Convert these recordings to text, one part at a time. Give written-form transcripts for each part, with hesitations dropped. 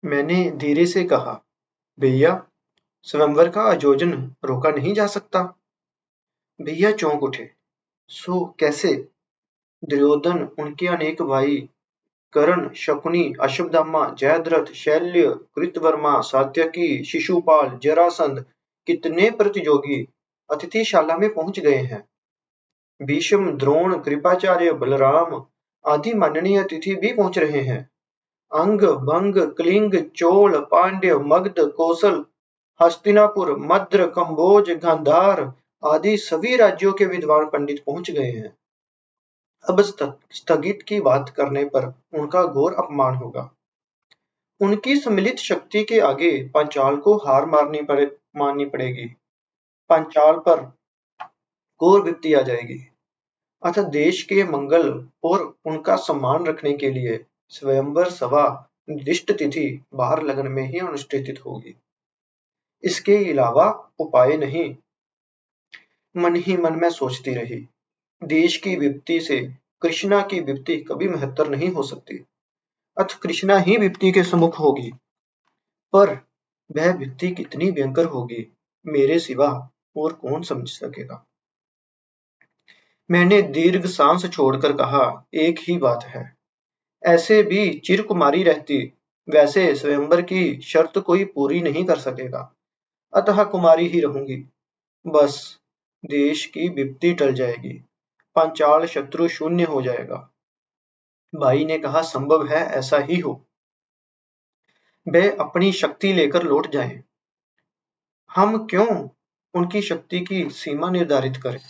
मैंने धीरे से कहा, भैया, स्वयंवर का आयोजन रोका नहीं जा सकता। भैया चौंक उठे। सो कैसे? दुर्योधन, उनके अनेक भाई, कर्ण, शकुनी, अश्वत्थामा, जयद्रथ, शल्य, कृतवर्मा, सात्यकी, शिशुपाल, जरासंध, कितने प्रतियोगी अतिथिशाला में पहुंच गए हैं। भीष्म, द्रोण, कृपाचार्य, बलराम आदि माननीय अतिथि भी पहुंच रहे हैं। अंग, भंग, कलिंग, चोल, पांड्य, मगध, कौशल, हस्तिनापुर, मद्र, कंबोज, गांधार आदि सभी राज्यों के विद्वान पंडित पहुंच गए हैं। अब स्थगित की बात करने पर उनका घोर अपमान होगा। उनकी सम्मिलित शक्ति के आगे पांचाल को हार माननी पड़ेगी। पांचाल पर घोर विपत्ति आ जाएगी। अतः देश के मंगल और उनका सम्मान रखने के लिए स्वयंवर सभा निर्दिष्ट तिथि बाहर लगन में ही अनुष्ठित होगी। इसके अलावा उपाय नहीं। मन ही मन में सोचती रही। देश की विपत्ति से कृष्णा की विपत्ति कभी महत्तर नहीं हो सकती। अतः कृष्णा ही विपत्ति के सम्मुख होगी। पर वह विपत्ति कितनी भयंकर होगी, मेरे सिवा और कौन समझ सकेगा। मैंने दीर्घ सांस छोड़कर कहा, एक ही बात है। ऐसे भी चिरकुमारी रहती, वैसे स्वयंवर की शर्त कोई पूरी नहीं कर सकेगा। अतः कुमारी ही रहूंगी। बस देश की विपत्ति टल जाएगी। पांचाल शत्रु शून्य हो जाएगा। भाई ने कहा, संभव है ऐसा ही हो। वे अपनी शक्ति लेकर लौट जाएं। हम क्यों उनकी शक्ति की सीमा निर्धारित करें।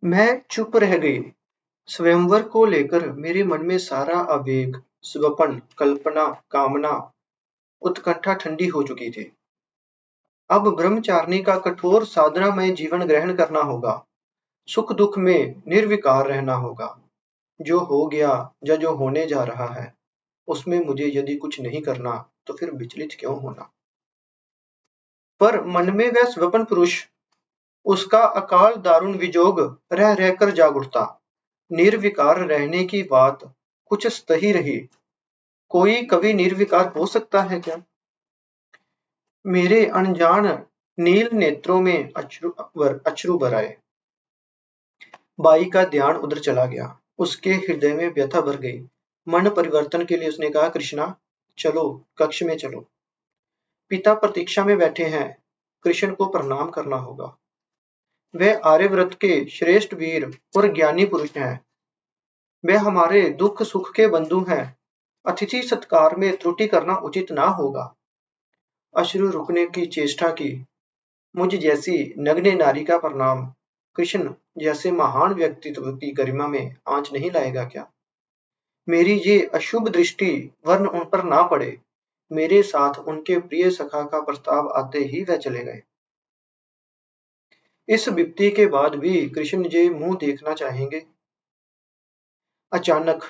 मैं चुप रह गई। स्वयंवर को लेकर मेरे मन में सारा आवेग, स्वप्न, कल्पना, कामना, उत्कंठा ठंडी हो चुकी थी। अब ब्रह्मचारिणी का कठोर साधनामय जीवन ग्रहण करना होगा। सुख दुख में निर्विकार रहना होगा। जो हो गया या जो होने जा रहा है, उसमें मुझे यदि कुछ नहीं करना तो फिर विचलित क्यों होना। पर मन में वह स्वप्न पुरुष, उसका अकाल दारुण विजोग रह रहकर जाग उठता। निर्विकार रहने की बात कुछ सही रही। कोई कभी निर्विकार हो सकता है क्या? मेरे अनजान नील नेत्रों में अश्रु भर आए। बाई का ध्यान उधर चला गया। उसके हृदय में व्यथा भर गई। मन परिवर्तन के लिए उसने कहा, कृष्णा, चलो कक्ष में चलो। पिता प्रतीक्षा में बैठे हैं। कृष्ण को प्रणाम करना होगा। वे आर्यव्रत के श्रेष्ठ वीर और ज्ञानी पुरुष हैं। वे हमारे दुख सुख के बंधु हैं। अतिथि सत्कार में त्रुटि करना उचित ना होगा। अश्रु रुकने की चेष्टा की। मुझ जैसी नग्न नारी का प्रणाम कृष्ण जैसे महान व्यक्तित्व की गरिमा में आंच नहीं लाएगा क्या? मेरी ये अशुभ दृष्टि वर्ण उन पर ना पड़े। मेरे साथ उनके प्रिय सखा का प्रस्ताव आते ही वह चले गए। इस विपत्ति के बाद भी कृष्ण जी मुंह देखना चाहेंगे। अचानक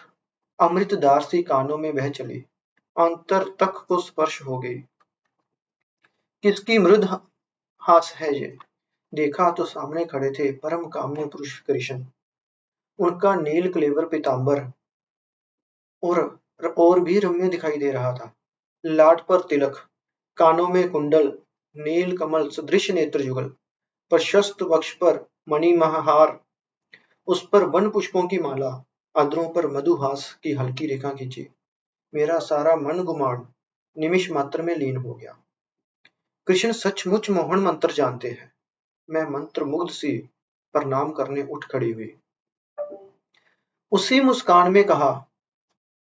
अमृतधार सी कानों में बह चली। अंतर तक को स्पर्श हो गई। किसकी मृद हास है ये? देखा तो सामने खड़े थे परम काम्य पुरुष कृष्ण। उनका नील क्लेवर पीतांबर और और भी रम्य दिखाई दे रहा था। लाट पर तिलक, कानों में कुंडल, नील कमल सदृश नेत्र युगल, प्रशस्त वक्ष पर मणिमहार, उस पर वन पुष्पों की माला, अधरों पर मधुहास की हल्की रेखा खींची। मेरा सारा मन गुमान निमिष मात्र में लीन हो गया। कृष्ण सचमुच मोहन मंत्र जानते हैं। मैं मंत्र मुग्ध सी प्रणाम करने उठ खड़ी हुई। उसी मुस्कान में कहा,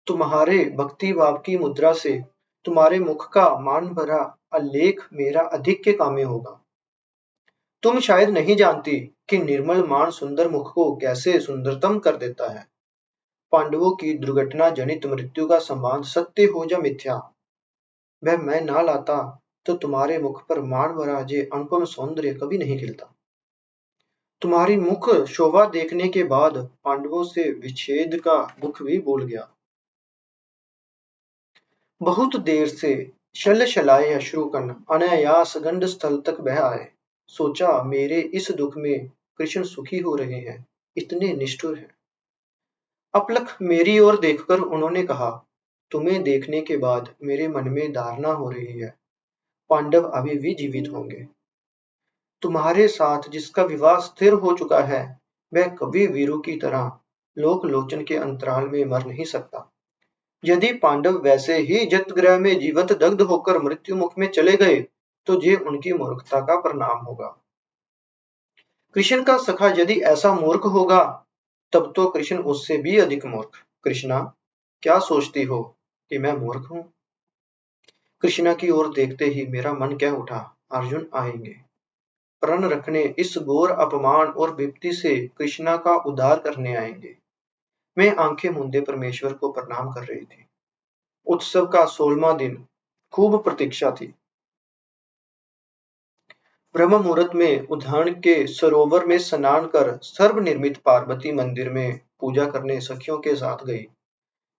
तुम्हारे भक्ति भाव की मुद्रा से तुम्हारे मुख का मान भरा आलेख मेरा अधिक के कामे होगा। तुम शायद नहीं जानती कि निर्मल मान सुंदर मुख को कैसे सुंदरतम कर देता है। पांडवों की दुर्घटना जनित मृत्यु का संबंध सत्य हो या मिथ्या, वह मैं ना लाता तो तुम्हारे मुख पर मान भरा जे अनुपम सौंदर्य कभी नहीं खिलता। तुम्हारी मुख शोभा देखने के बाद पांडवों से विच्छेद का दुख भी भूल गया। बहुत देर से शल शलाए अश्रुकण अनायास गंड स्थल तक बह आए। सोचा मेरे इस दुख में कृष्ण सुखी हो रहे हैं, इतने निष्ठुर हैं। अपलक मेरी ओर देखकर उन्होंने कहा, तुम्हें देखने के बाद मेरे मन में धारणा हो रही है, पांडव अभी भी जीवित होंगे। तुम्हारे साथ जिसका विवाह स्थिर हो चुका है, वह कभी वीरू की तरह लोकलोचन के अंतराल में मर नहीं सकता। यदि पांडव वैसे ही जतग्रह में जीवंत दग्ध होकर मृत्यु मुख में चले गए, तो ये उनकी मूर्खता का परिणाम होगा। कृष्ण का सखा यदि ऐसा मूर्ख होगा, तब तो कृष्ण उससे भी अधिक मूर्ख। कृष्णा, क्या सोचती हो कि मैं मूर्ख हूं? कृष्णा की ओर देखते ही मेरा मन कह उठा, अर्जुन आएंगे। प्रण रखने इस घोर अपमान और विपत्ति से कृष्णा का उद्धार करने आएंगे। मैं आंखें मूंदे परमेश्वर को प्रणाम कर रही थी। उत्सव का 16वां दिन। खूब प्रतीक्षा थी। ब्रह्म मुहूर्त में उद्यान के सरोवर में स्नान कर सर्वनिर्मित पार्वती मंदिर में पूजा करने सखियों के साथ गई।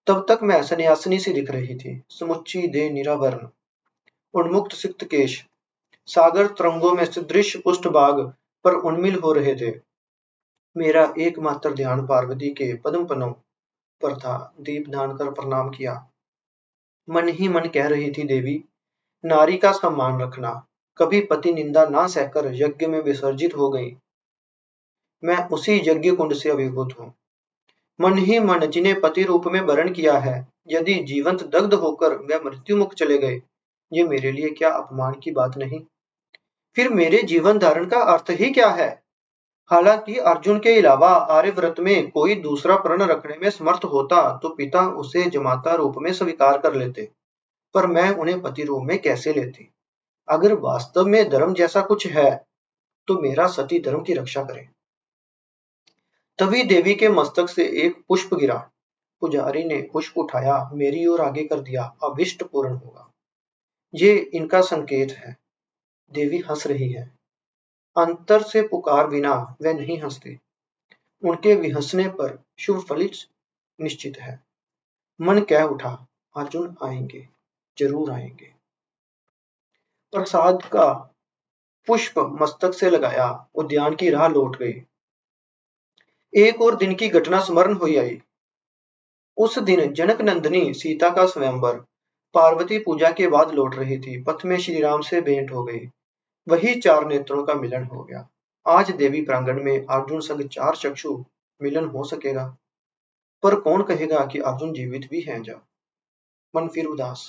तब तक मैं सन्यासिनी सी दिख रही थी। समुच्ची देह निरावरण, उन्मुक्त सिक्त केश, सागर तरंगों में सदृश पुष्टभाग पर उन्मिल हो रहे थे। मेरा एकमात्र ध्यान पार्वती के पद्म पनों पर था। दीप दान कर प्रणाम किया। मन ही मन कह रही थी, देवी, नारी का सम्मान रखना। कभी पति निंदा ना सहकर यज्ञ में विसर्जित हो गई। मैं उसी यज्ञ कुंड से अभिभूत हूँ। मन ही मन जिन्हें पति रूप में वरण किया है, यदि जीवंत दग्ध होकर वे मृत्यु मुख चले गए, ये मेरे लिए क्या अपमान की बात नहीं? फिर मेरे जीवन धारण का अर्थ ही क्या है? हालांकि अर्जुन के अलावा आर्यव्रत में कोई दूसरा प्रण रखने में समर्थ होता तो पिता उसे जमाता रूप में स्वीकार कर लेते, पर मैं उन्हें पति रूप में कैसे लेती? अगर वास्तव में धर्म जैसा कुछ है, तो मेरा सती धर्म की रक्षा करे। तभी देवी के मस्तक से एक पुष्प गिरा। पुजारी ने पुष्प उठाया, मेरी ओर आगे कर दिया, अभिष्ट पूर्ण होगा। ये इनका संकेत है। देवी हंस रही है। अंतर से पुकार बिना वे नहीं हंसते। उनके विहंसने पर शुभ फलित निश्चित है। मन कह उठा, अर्जुन आएंगे, जरूर आएंगे। प्रसाद का पुष्प मस्तक से लगाया, उद्यान की राह लौट गई। एक और दिन की घटना स्मरण हुई आई। उस दिन जनक नंदिनी सीता का स्वयंवर। पार्वती पूजा के बाद लौट रही थी। पथ में श्री राम से भेंट हो गई। वही चार नेत्रों का मिलन हो गया। आज देवी प्रांगण में अर्जुन संग चार चक्षु मिलन हो सकेगा, पर कौन कहेगा कि अर्जुन जीवित भी हैं जा? मन फिर उदास।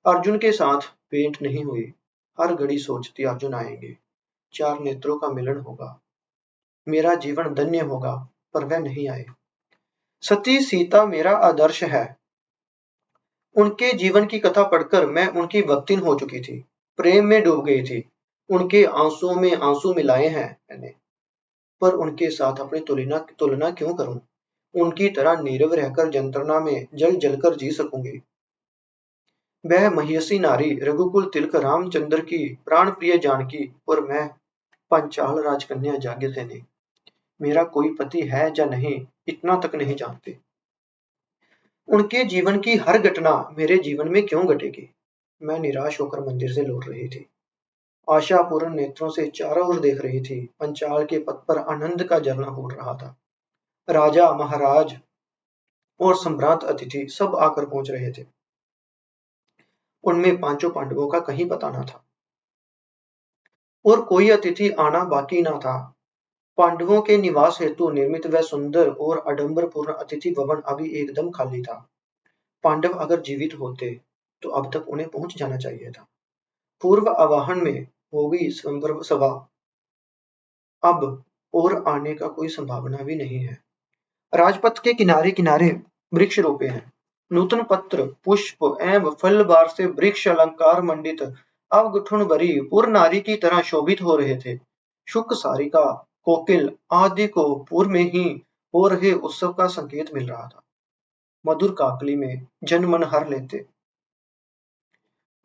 अर्जुन के साथ भेंट नहीं हुई। हर घड़ी सोचती, अर्जुन आएंगे, चार नेत्रों का मिलन होगा, मेरा जीवन धन्य होगा, पर वह नहीं आए। सती सीता मेरा आदर्श है। उनके जीवन की कथा पढ़कर मैं उनकी भक्तिन हो चुकी थी। प्रेम में डूब गई थी। उनके आंसुओं में आंसू मिलाए हैं मैंने, पर उनके साथ अपनी तुलना क्यों करूं? उनकी तरह नीरव रहकर यंत्रणा में जल जलकर जी सकूंगी। वह महिषी नारी, रघुकुल तिलक रामचंद्र की प्राण प्रिय जानकी, और मैं पंचाल राजकन्या जाज्ञसेनी। मेरा कोई पति है या नहीं, इतना तक नहीं जानते। उनके जीवन की हर घटना मेरे जीवन में क्यों घटेगी? मैं निराश होकर मंदिर से लौट रही थी। आशापूर्ण नेत्रों से चारों ओर देख रही थी। पंचाल के पथ पर आनंद का झरना हो रहा था। राजा, महाराज और सम्राट अतिथि सब आकर पहुंच रहे थे। उनमें पांचों पांडवों का कहीं पता न था, और कोई अतिथि आना बाकी न था। पांडवों के निवास हेतु निर्मित वह सुंदर और आडंबरपूर्ण अतिथि भवन अभी एकदम खाली था। पांडव अगर जीवित होते, तो अब तक उन्हें पहुंच जाना चाहिए था। पूर्व आवाहन में होगी संदर्भ सभा, अब और आने का कोई संभावना भी नहीं है। राजपथ के किनारे किनारे वृक्ष रोपे हैं। नूतन पत्र, पुष्प एवं फल बार से वृक्ष अलंकार मंडित अवगुठन भरी पूर्ण नारी की तरह शोभित हो रहे थे। शुक, सारिका, कोकिल आदि को पूर्व में ही हो रहे उत्सव का संकेत मिल रहा था। मधुर काकली में जन मन हर लेते।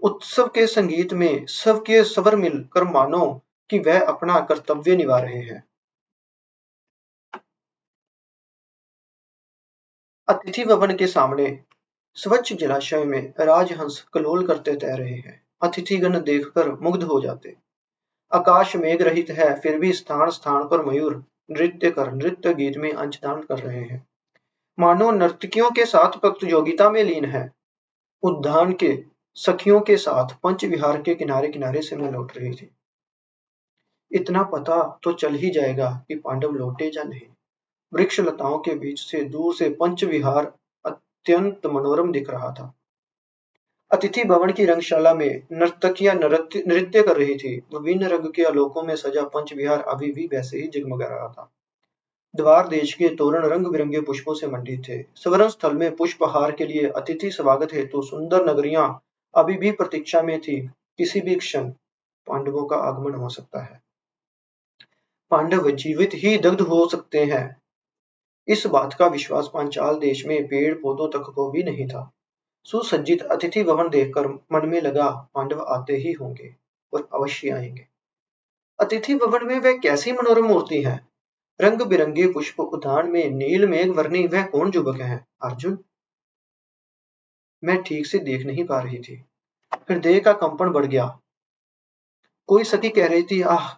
उत्सव के संगीत में सबके स्वर मिलकर मानो कि वह अपना कर्तव्य निभा रहे हैं। अतिथि भवन के सामने स्वच्छ जलाशय में राजहंस कलोल करते तैर रहे हैं। अतिथिगण देखकर मुग्ध हो जाते। आकाश मेघ रहित है, फिर भी स्थान स्थान पर मयूर नृत्य कर नृत्य गीत में अंशदान कर रहे हैं। मानो नर्तकियों के साथ प्रतियोगिता में लीन है। उद्यान के सखियों के साथ पंच विहार के किनारे किनारे से मैं लौट रही थी। इतना पता तो चल ही जाएगा कि पांडव लौटे या नहीं। वृक्ष लताओं के बीच से दूर से पंच विहार अत्यंत मनोरम दिख रहा था। अतिथि भवन की रंगशाला में नर्तकियां नृत्य कर रही थी। विभिन्न रंग के आलोकों में सजा पंच विहार अभी भी वैसे ही जगमगा रहा था। द्वार देश के तोरण रंग बिरंगे पुष्पों से मंडित थे। स्वर्ण स्थल में पुष्पहार के लिए अतिथि स्वागत हेतु सुंदर नगरियां अभी भी प्रतीक्षा में थी। किसी भी क्षण पांडवों का आगमन हो सकता है। पांडव जीवित ही दग्ध हो सकते हैं, इस बात का विश्वास पांचाल देश में पेड़ पौधों तक को भी नहीं था। सुसज्जित अतिथि भवन देखकर मन में लगा पांडव आते ही होंगे और अवश्य आएंगे। अतिथि भवन में वह कैसी मनोरम मूर्ति है। रंग बिरंगे पुष्प उद्यान में नील मेघ वर्णी वह कौन युवक है। अर्जुन? मैं ठीक से देख नहीं पा रही थी। हृदय का कंपन बढ़ गया। कोई सखी कह रही थी, आह,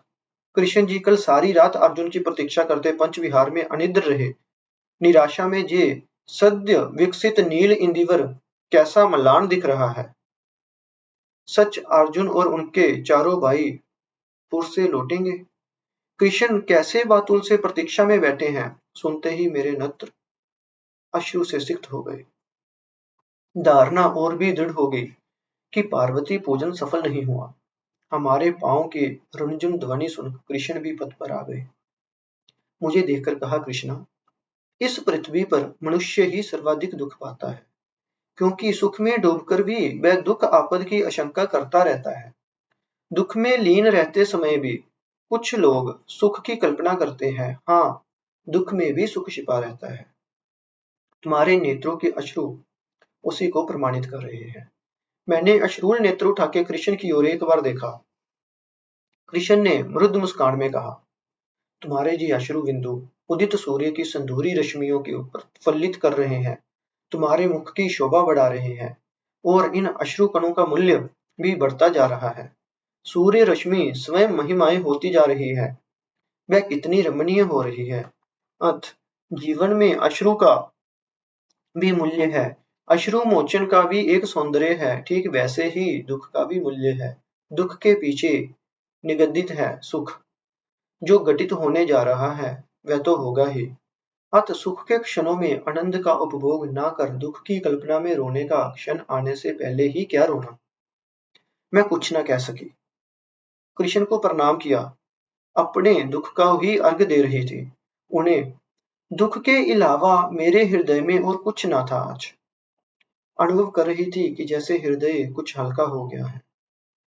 कृष्ण जी कल सारी रात अर्जुन की प्रतीक्षा करते पंच विहार में अनिद्र रहे। निराशा में जे सद्य विकसित नील इंदिवर कैसा मलान दिख रहा है। सच अर्जुन और उनके चारों भाई पुर से लौटेंगे। कृष्ण कैसे बातुल से प्रतीक्षा में बैठे हैं। सुनते ही मेरे नेत्र अश्रु से सिक्त हो गए। धारणा और भी दृढ़ हो गई कि पार्वती पूजन सफल नहीं हुआ। हमारे पांव की रुनझुन ध्वनि सुन कृष्ण भी पथ पर आ गए। मुझे देखकर कहा, कृष्णा, इस पृथ्वी पर मनुष्य ही सर्वाधिक दुख पाता है, क्योंकि सुख में डूबकर भी वह दुख आपद की आशंका करता रहता है। दुख में लीन रहते समय भी कुछ लोग सुख की कल्पना करते हैं। हाँ, दुख में भी सुख छिपा रहता है। तुम्हारे नेत्रों के अश्रु उसी को प्रमाणित कर रहे हैं। मैंने अश्रुल नेत्र उठा के कृष्ण की ओर एक बार देखा। कृष्ण ने मृदु मुस्कान में कहा, तुम्हारे ये अश्रु बिंदु उदित सूर्य की संधूरी रश्मियों के ऊपर फलित कर रहे हैं, तुम्हारे मुख की शोभा बढ़ा रहे हैं, और इन अश्रु कणों का मूल्य भी बढ़ता जा रहा है। सूर्य रश्मि स्वयं महिमाएं होती जा रही है। वह कितनी रमणीय हो रही है। अथ जीवन में अश्रु का भी मूल्य है। अश्रु मोचन का भी एक सौंदर्य है। ठीक वैसे ही दुख का भी मूल्य है। दुख के पीछे निगदित है सुख। जो घटित होने जा रहा है वह तो होगा ही। अत सुख के क्षणों में आनंद का उपभोग ना कर दुख की कल्पना में रोने का क्षण आने से पहले ही क्या रोना। मैं कुछ न कह सकी। कृष्ण को प्रणाम किया। अपने दुख का ही अर्घ दे रही थी। उन्हें दुख के अलावा मेरे हृदय में और कुछ ना था। आज अनुभव कर रही थी कि जैसे हृदय कुछ हल्का हो गया है।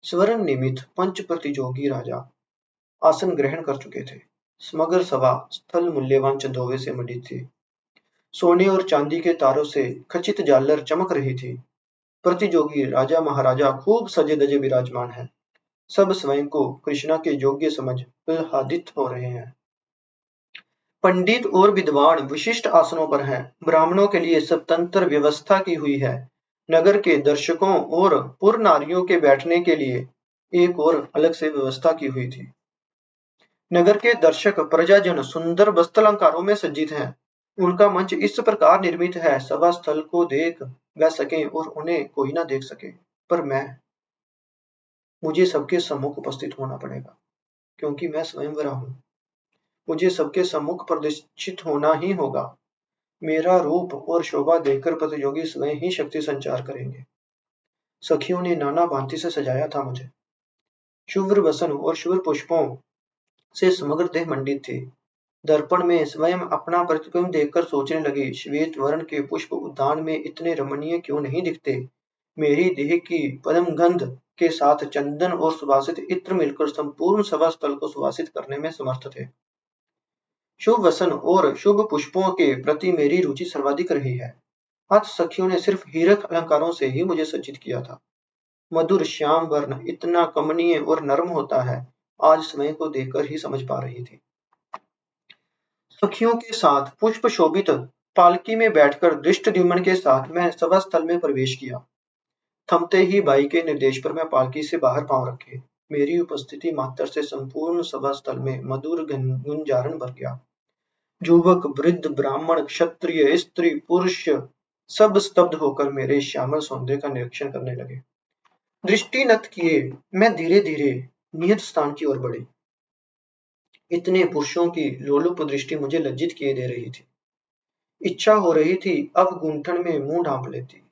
स्वर्ण निमित पंच प्रतियोगी राजा आसन ग्रहण कर चुके थे। समग्र सभा स्थल मूल्यवान चंदोवे से मंडित थी। सोने और चांदी के तारों से खचित झालर चमक रही थी। प्रतियोगी राजा महाराजा खूब सजे धजे विराजमान हैं। सब स्वयं को कृष्णा के योग्य समझ आह्लादित हो रहे हैं। पंडित और विद्वान विशिष्ट आसनों पर हैं। ब्राह्मणों के लिए स्वतंत्र व्यवस्था की हुई है। नगर के दर्शकों और पुर नारियों के बैठने के लिए एक और अलग से व्यवस्था की हुई थी। नगर के दर्शक प्रजाजन सुंदर वस्त्रालंकारों में सज्जित हैं। उनका मंच इस प्रकार निर्मित है, सभा स्थल को देख वह सके और उन्हें कोई ना देख सके। पर मुझे सबके सम्मुख उपस्थित होना पड़ेगा, क्योंकि मैं स्वयंवरा हूं। मुझे सबके सम्मुख प्रदर्शित होना ही होगा। मेरा रूप और शोभा देखकर प्रतियोगी स्वयं ही शक्ति संचार करेंगे। सखियों ने नाना भांति से सजाया था मुझे। शुभ्र वसन और शुभ्र पुष्पों से समग्र देह मंडित थी। दर्पण में स्वयं अपना प्रतिबिंब देखकर सोचने लगी, श्वेत वर्ण के पुष्प उद्यान में इतने रमणीय क्यों नहीं दिखते। मेरी देह की पद्म गंध के साथ चंदन और सुवासित इत्र मिलकर संपूर्ण सभा स्थल को सुवासित करने में समर्थ थे। शुभ वसन और शुभ पुष्पों के प्रति मेरी रुचि सर्वाधिक रही है। आज सखियों ने सिर्फ हीरक अलंकारों से ही मुझे सज्जित किया था। मधुर श्याम वर्ण इतना कमनीय और नर्म होता है, आज समय को देखकर ही समझ पा रही थी। सखियों के साथ पुष्प शोभित पालकी में बैठकर धृष्टद्युम्न के साथ मैं सभा स्थल में प्रवेश किया। थमते ही भाई के निर्देश पर मैं पालकी से बाहर पांव रखे। मेरी उपस्थिति मात्र से संपूर्ण सभा स्थल में मधुर गुंजारण भर गया। युवक, वृद्ध, ब्राह्मण, क्षत्रिय, स्त्री, पुरुष सब स्तब्ध होकर मेरे श्यामल सौंदर्य का निरीक्षण करने लगे। दृष्टि नत किए मैं धीरे धीरे नियत स्थान की ओर बढ़ी। इतने पुरुषों की लोलुप दृष्टि मुझे लज्जित किए दे रही थी। इच्छा हो रही थी अब गूंठन में मुंह ढांप लेती।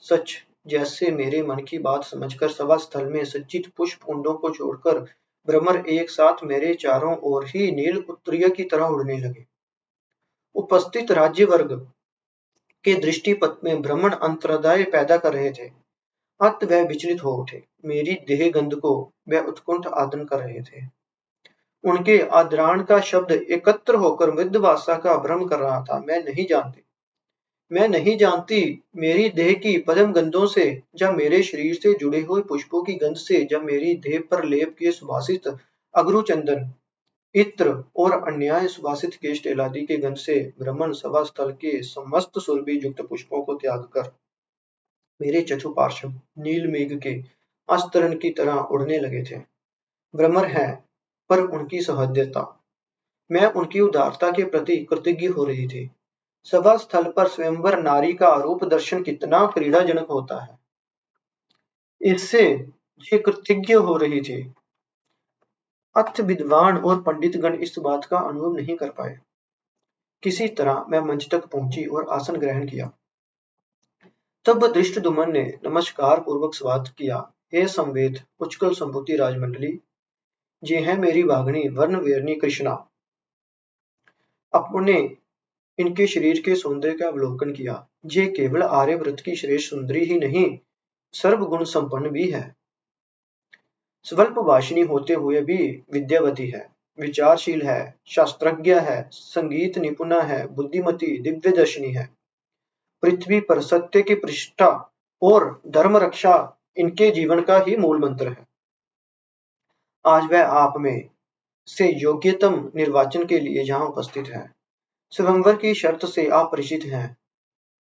सच जैसे मेरे मन की बात समझकर सभा स्थल में सज्जित पुष्प कुंडों को छोड़कर भ्रमर एक साथ मेरे चारों ओर ही नील उत्तरीय की तरह उड़ने लगे। उपस्थित राज्य वर्ग के दृष्टिपथ में भ्रमण अंतर्दय पैदा कर रहे थे। अत वह विचलित हो उठे। मेरी देह गंध को वह उत्कुंठ आदन कर रहे थे। उनके आद्राण का शब्द एकत्र होकर मृदभाषा का भ्रम कर रहा था। मैं नहीं जानती मेरी देह की पदम गंधों से या मेरे शरीर से जुड़े हुए पुष्पों की गंध से या मेरी देह पर लेप किए सुभाषित अगरू चंदन, इत्र और अन्याय सुभाषित केश तेलादि के गंध से भ्रमण सभा स्थल के समस्त सुरभि युक्त पुष्पों को त्याग कर मेरे चतुपार्श्व नील मेघ के अस्तरण की तरह उड़ने लगे थे। भ्रमर है पर उनकी सहृदयता, मैं उनकी उदारता के प्रति कृतज्ञ हो रही थी। सभा स्थल पर स्वयंवर नारी का रूप दर्शन कितना क्रीड़ाजनक होता है, इससे ये कृतज्ञ हो रही थी। अथ विद्वान और पंडितगण इस बात का अनुभव नहीं कर पाए। किसी तरह मैं मंच तक पहुंची और आसन ग्रहण किया। तब धृष्टद्युम्न ने नमस्कार पूर्वक स्वागत किया। हे संवेद उच्चकल संभूति राजमंडली, ये है मेरी वाघनी वर्ण वेरनी कृष्णा। अपने इनके शरीर के सौंदर्य का अवलोकन किया। ये केवल आर्यव्रत की श्रेष्ठ सुंदरी ही नहीं, सर्वगुण संपन्न भी है। स्वल्प भाषिणी होते हुए भी विद्यावती है, विचारशील है, शास्त्रज्ञ है, संगीत निपुणा है, बुद्धिमती, दिव्यदर्शिनी है। पृथ्वी पर सत्य की प्रतिष्ठा और धर्म रक्षा इनके जीवन का ही मूल मंत्र है। आज वह आप में से योग्यतम निर्वाचन के लिए यहाँ उपस्थित है। स्वयंवर की शर्त से आप परिचित हैं।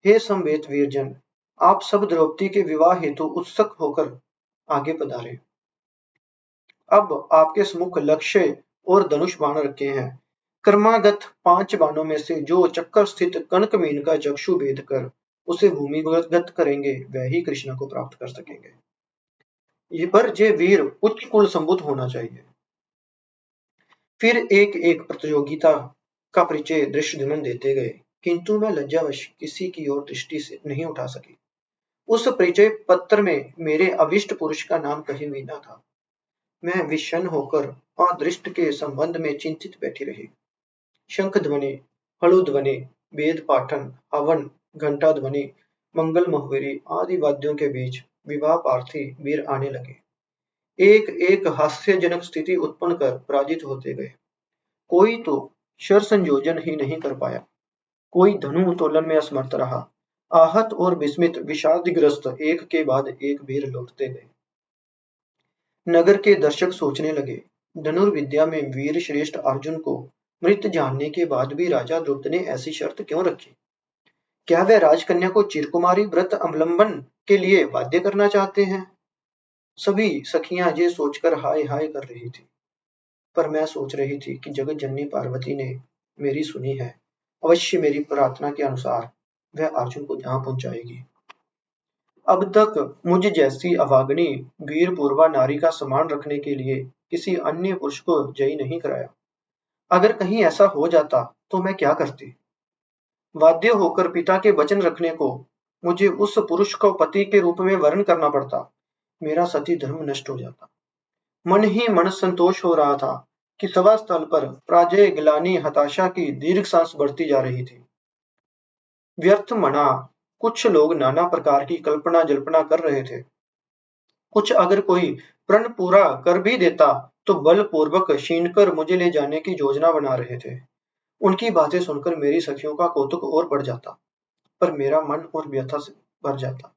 हे संवेद वीरजन, आप सब द्रौपदी के विवाह हेतु उत्सुक होकर आगे पधारे। अब आपके सम्मुख लक्ष्य और धनुष बाण रखे हैं। क्रमागत 5 बाणों में से जो चक्कर स्थित कनक मीन का चक्षु भेद कर उसे भूमिगत करेंगे, वह ही कृष्ण को प्राप्त कर सकेंगे। ये पर जे वीर उच्च कुल संबुद्ध होना चाहिए। फिर एक एक प्रतियोगिता का परिचय धृष्टद्युम्न देते गए, किंतु मैं लज्जावश किसी की ओर दृष्टि से नहीं उठा सकी। उस परिचय पत्र में मेरे अविष्ट पुरुष का नाम कहीं भी न था। मैं विषन्न होकर अदृष्ट के संबंध में चिंतित बैठी रही। शंख ध्वनि, हळु ध्वनि, वेद पाठन, हवन, घंटा ध्वनि, मंगल मोहरी आदि वाद्यों के बीच विवाह पार्थी वीर आने लगे। एक एक हास्यजनक स्थिति उत्पन्न कर पराजित होते गए। कोई तो शर संयोजन ही नहीं कर पाया, कोई धनु उत्तोलन में असमर्थ रहा। आहत और विस्मित विषादग्रस्त एक के बाद एक वीर लौटते गए। नगर के दर्शक सोचने लगे, धनुर्विद्या में वीर श्रेष्ठ अर्जुन को मृत जानने के बाद भी राजा द्रुपद ने ऐसी शर्त क्यों रखी? क्या वह राजकन्या को चिरकुमारी व्रत अवलंबन के लिए बाध्य करना चाहते हैं? सभी सखियां ये सोचकर हाय हाय कर रही थी, पर मैं सोच रही थी कि जगत जननी पार्वती ने मेरी सुनी है। अवश्य मेरी प्रार्थना के अनुसार वह अर्जुन को जहां पहुंचाएगी। अब तक मुझ जैसी अभागिनी वीर पूर्वा नारी का सम्मान रखने के लिए किसी अन्य पुरुष को जयी नहीं कराया। अगर कहीं ऐसा हो जाता तो मैं क्या करती? बाध्य होकर पिता के वचन रखने को मुझे उस पुरुष को पति के रूप में वर्ण करना पड़ता। मेरा सती धर्म नष्ट हो जाता। मन ही मन संतोष हो रहा था कि सभा स्थल पर पराजय, गिलानी, हताशा की दीर्घ सांस बढ़ती जा रही थी। व्यर्थ मना कुछ लोग नाना प्रकार की कल्पना जल्पना कर रहे थे। कुछ अगर कोई प्रण पूरा कर भी देता तो बलपूर्वक छीनकर मुझे ले जाने की योजना बना रहे थे। उनकी बातें सुनकर मेरी सखियों का कौतुक और बढ़ जाता, पर मेरा मन और व्यथा से भर जाता।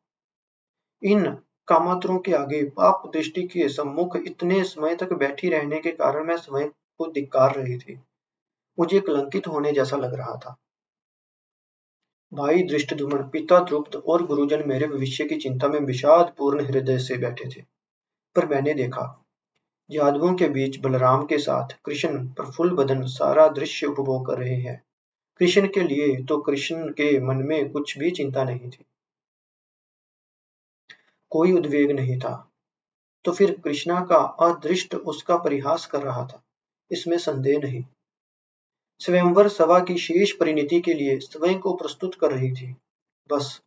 इन कामातुरों के आगे पाप दृष्टि के सम्मुख इतने समय तक बैठी रहने के कारण मैं समय को धिक्कार रही थी। मुझे कलंकित होने जैसा लग रहा था। भाई धृष्टद्युम्न, पिता द्रुपद और गुरुजन मेरे भविष्य की चिंता में विषाद पूर्ण हृदय से बैठे थे। पर मैंने देखा, यादवों के बीच बलराम के साथ कृष्ण प्रफुल्ल बदन सारा दृश्य उपभोग कर रहे हैं। कृष्ण के लिए तो कृष्ण के मन में कुछ भी चिंता नहीं थी, कोई उद्वेग नहीं था। तो फिर कृष्णा का अदृष्ट उसका परिहास कर रहा था, इसमें संदेह नहीं। स्वयंवर सभा की शेष परिणति के लिए स्वयं को प्रस्तुत कर रही थी। बस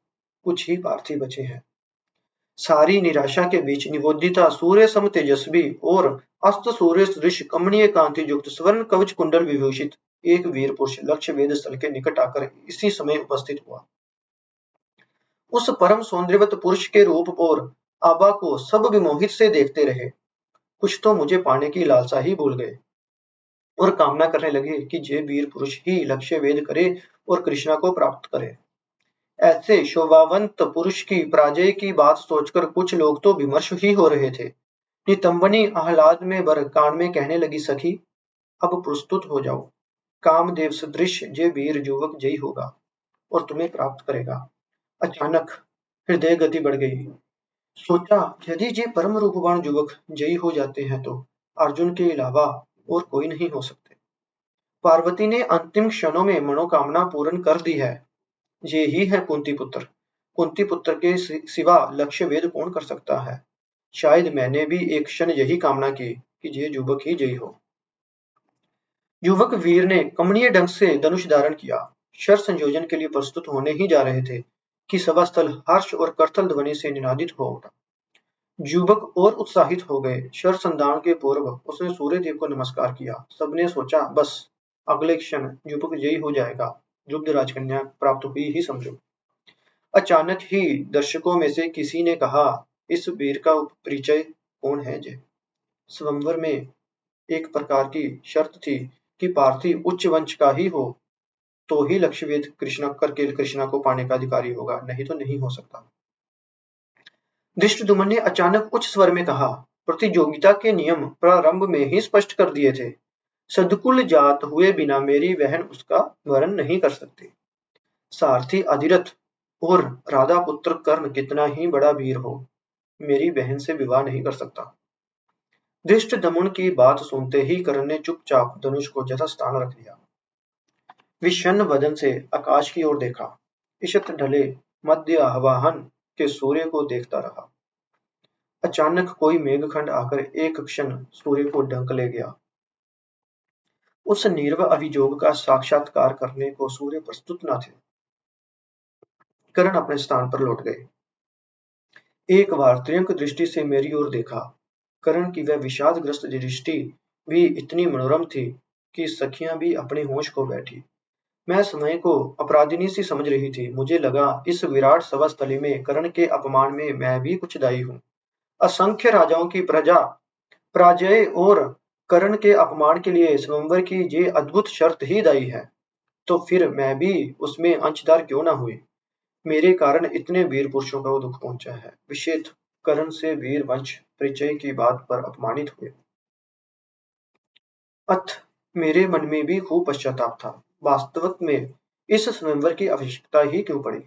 कुछ ही पार्थी बचे हैं। सारी निराशा के बीच निबोधिता सूर्य सम तेजस्वी और अस्त सूर्य सदृश कमनीय कांति युक्त स्वर्ण कवच कुंडल विभूषित एक वीर पुरुष लक्ष्य वेद स्थल के निकट आकर इसी समय उपस्थित हुआ। उस परम सौंदर्यवत पुरुष के रूप और आभा को सब विमोहित से देखते रहे। कुछ तो मुझे पाने की लालसा ही भूल गए और कामना करने लगे कि ये वीर पुरुष ही लक्ष्य वेद करे और कृष्णा को प्राप्त करे। ऐसे शोभावंत पुरुष की पराजय की बात सोचकर कुछ लोग तो विमर्श ही हो रहे थे। नितंबनी आह्लाद में भर कान में कहने लगी, सखी अब प्रस्तुत हो जाओ, कामदेव सदृश ये वीर युवक जयी होगा और तुम्हें प्राप्त करेगा। अचानक हृदय गति बढ़ गई। सोचा, यदि ये परम रूपवान युवक जयी हो जाते हैं तो अर्जुन के अलावा और कोई नहीं हो सकते। पार्वती ने अंतिम क्षणों में मनोकामना पूर्ण कर दी है। ये ही है कुंती पुत्र। कुंती पुत्र के सिवा लक्ष्य वेद कौन कर सकता है। शायद मैंने भी एक क्षण यही कामना की कि ये युवक ही जयी हो। युवक वीर ने कमनीय ढंग से धनुष धारण किया। शर संयोजन के लिए प्रस्तुत होने ही जा रहे थे कि सभा स्थल हर्ष और करतल ध्वनि से निनादित हो उठा। युवक और उत्साहित हो गए। शर संधान के पूर्व उसने सूर्य देव को नमस्कार किया। सबने सोचा, बस अगले क्षण युवक जयी हो जाएगा, युद्ध राजकन्या प्राप्त हुई ही समझो। अचानक ही दर्शकों में से किसी ने कहा, इस वीर का परिचय कौन है जे? स्वयंवर में एक प्रकार की शर्त थी कि पार्थी उच्च वंश का ही हो तो ही लक्ष्यवेद कृष्णा करके कृष्णा को पाने का अधिकारी होगा, नहीं तो नहीं हो सकता। धृष्टद्युम्न ने अचानक उच्च स्वर में कहा, प्रतियोगिता के नियम प्रारंभ में ही स्पष्ट कर दिए थे। सदकुल जात हुए बिना मेरी बहन उसका वरण नहीं कर सकती। सारथी अधिरथ और राधा पुत्र कर्ण कितना ही बड़ा वीर हो, मेरी बहन से विवाह नहीं कर सकता। धृष्टद्युम्न की बात सुनते ही कर्ण ने चुपचाप धनुष को यथास्थान रख दिया। विषण्ण वदन से आकाश की ओर देखा। इषत ढले मध्य आह्वान के सूर्य को देखता रहा। अचानक कोई मेघखंड आकर एक क्षण सूर्य को ढंक ले गया। उस नीरव अभियोग का साक्षात्कार करने को सूर्य प्रस्तुत न थे। कर्ण अपने स्थान पर लौट गए। एक बार त्रियंक दृष्टि से मेरी ओर देखा। कर्ण की वह विषादग्रस्त दृष्टि भी इतनी मनोरम थी कि सखियां भी अपने होश खो बैठी। मैं समय को अपराधिनी सी समझ रही थी। मुझे लगा इस विराट सभा स्थली में कर्ण के अपमान में मैं भी कुछ दायी हूँ। असंख्य राजाओं की प्रजा पराजय और कर्ण के अपमान के लिए स्वयंवर की ये अद्भुत शर्त ही दायी है। तो फिर मैं भी उसमें अंशदार क्यों न हुई। मेरे कारण इतने वीर पुरुषों को दुख पहुंचा है। विशेष कर्ण से वीर वंश परिचय की बात पर अपमानित हुए। अथ मेरे मन में भी खूब पश्चाताप था। वास्तविक में इस स्वयंवर की आवश्यकता ही क्यों पड़ी।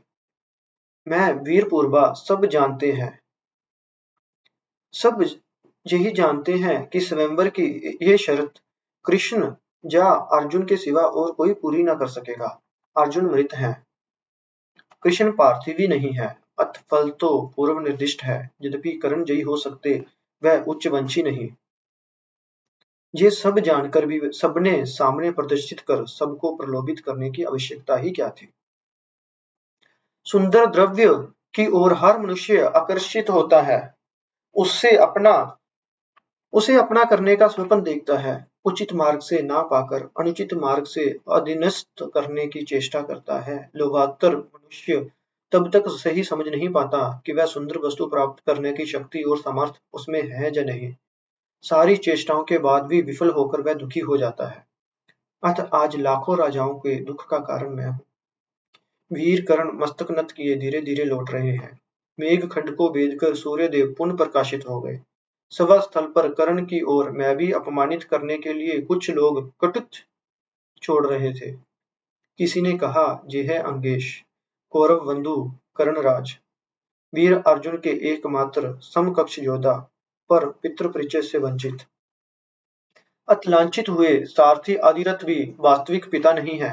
मैं वीरपूर्वा सब जानते हैं, सब यही जानते हैं कि स्वयंवर की ये शर्त कृष्ण या अर्जुन के सिवा और कोई पूरी न कर सकेगा। अर्जुन मृत हैं, कृष्ण पार्थिव ही नहीं है। अत फल तो पूर्व निर्दिष्ट है। यद्यपि कर्ण जयी हो सकते, वह उच्च वंशी नहीं। ये सब जानकर भी सबने सामने प्रदर्शित कर सबको प्रलोभित करने की आवश्यकता ही क्या थी। सुंदर द्रव्य की ओर हर मनुष्य आकर्षित होता है। उससे अपना उसे अपना करने का स्वप्न देखता है। उचित मार्ग से ना पाकर अनुचित मार्ग से अधीनस्थ करने की चेष्टा करता है। लोभात्तर मनुष्य तब तक सही समझ नहीं पाता कि वह सुंदर वस्तु प्राप्त करने की शक्ति और सामर्थ्य उसमें है या नहीं। सारी चेष्टाओं के बाद भी विफल होकर वह दुखी हो जाता है। अतः आज लाखों राजाओं के दुख का कारण मैं हूँ। वीर कर्ण मस्तक नत किए धीरे धीरे लौट रहे हैं। मेघ खंड को भेद कर सूर्यदेव पुनः प्रकाशित हो गए। सभा स्थल पर कर्ण की ओर मैं भी अपमानित करने के लिए कुछ लोग कटुत छोड़ रहे थे। किसी ने कहा, ये है अंगेश, कौरव बंधु कर्णराज, वीर अर्जुन के एकमात्र समकक्ष योद्धा, पर पितृ परिचय से वंचित। अत लांछित हुए सारथी अधिरथ भी वास्तविक पिता नहीं है।